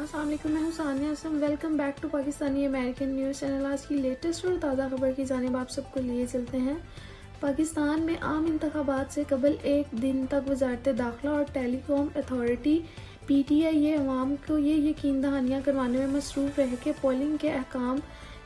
السلام علیکم، میں ہوں Sania Aslam. Welcome back to Pakistani American news channel. آج کی لیٹسٹ اور تازہ خبر کی جانب آپ سب کو لیے چلتے ہیں۔ پاکستان میں عام انتخابات سے قبل ایک دن تک وزارت داخلہ اور ٹیلی کام اتھارٹی پی ٹی آئی عوام کو یہ یقین دہانیاں کروانے میں مصروف رہے کہ پولنگ کے احکام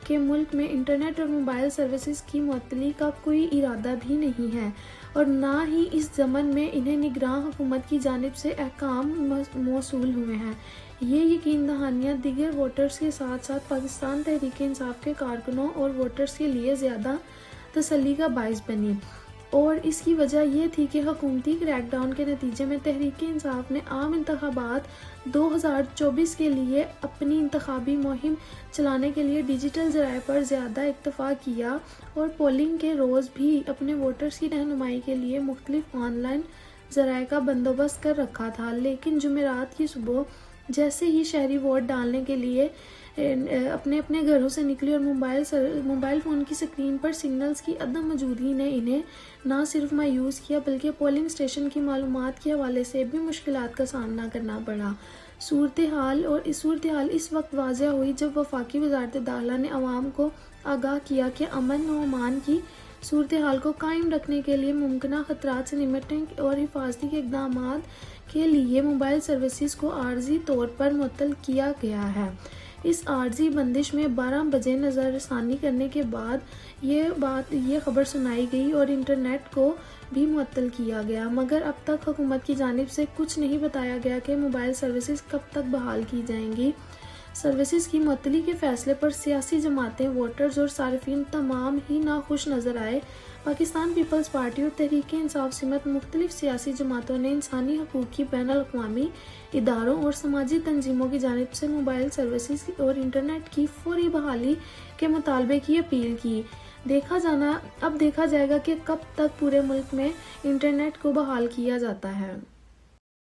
کے ملک میں انٹرنیٹ اور موبائل سروسز کی معطلی کا کوئی ارادہ بھی نہیں ہے، اور نہ ہی اس ضمن میں انہیں نگراں حکومت کی جانب سے احکام موصول ہوئے ہیں۔ یہ یقین دہانیاں دیگر ووٹرز کے ساتھ ساتھ پاکستان تحریک انصاف کے کارکنوں اور ووٹرز کے لیے زیادہ تسلی کا باعث بنی، اور اس کی وجہ یہ تھی کہ حکومتی کریک ڈاؤن کے نتیجے میں تحریک انصاف نے عام انتخابات 2024 کے لیے اپنی انتخابی مہم چلانے کے لیے ڈیجیٹل ذرائع پر زیادہ اکتفا کیا اور پولنگ کے روز بھی اپنے ووٹرز کی رہنمائی کے لیے مختلف آن لائن ذرائع کا بندوبست کر رکھا تھا۔ لیکن جمعرات کی صبح جیسے ہی شہری ووٹ ڈالنے کے لیے اپنے گھروں سے نکلی اور موبائل فون کی سکرین پر سگنلز کی عدم موجودگی نے انہیں نہ صرف مایوس کیا بلکہ پولنگ اسٹیشن کی معلومات کے حوالے سے بھی مشکلات کا سامنا کرنا پڑا۔ صورتحال اس وقت واضح ہوئی جب وفاقی وزارت داخلہ نے عوام کو آگاہ کیا کہ امن و امان کی صورتحال کو قائم رکھنے کے لیے ممکنہ خطرات سے نمٹنے اور حفاظتی اقدامات کے لیے موبائل سروسز کو عارضی طور پر معطل کیا گیا ہے۔ اس عارضی بندش میں 12 بجے نظر ثانی کرنے کے بعد یہ خبر سنائی گئی اور انٹرنیٹ کو بھی معطل کیا گیا، مگر اب تک حکومت کی جانب سے کچھ نہیں بتایا گیا کہ موبائل سروسز کب تک بحال کی جائیں گی۔ سروسز کی معطلی کے فیصلے پر سیاسی جماعتیں، ووٹرز اور صارفین تمام ہی ناخوش نظر آئے۔ پاکستان پیپلز پارٹی اور تحریک انصاف سمیت مختلف سیاسی جماعتوں نے انسانی حقوق کی بین الاقوامی اداروں اور سماجی تنظیموں کی جانب سے موبائل سروسز اور انٹرنیٹ کی فوری بحالی کے مطالبے کی اپیل کی۔ اب دیکھا جائے گا کہ کب تک پورے ملک میں انٹرنیٹ کو بحال کیا جاتا ہے۔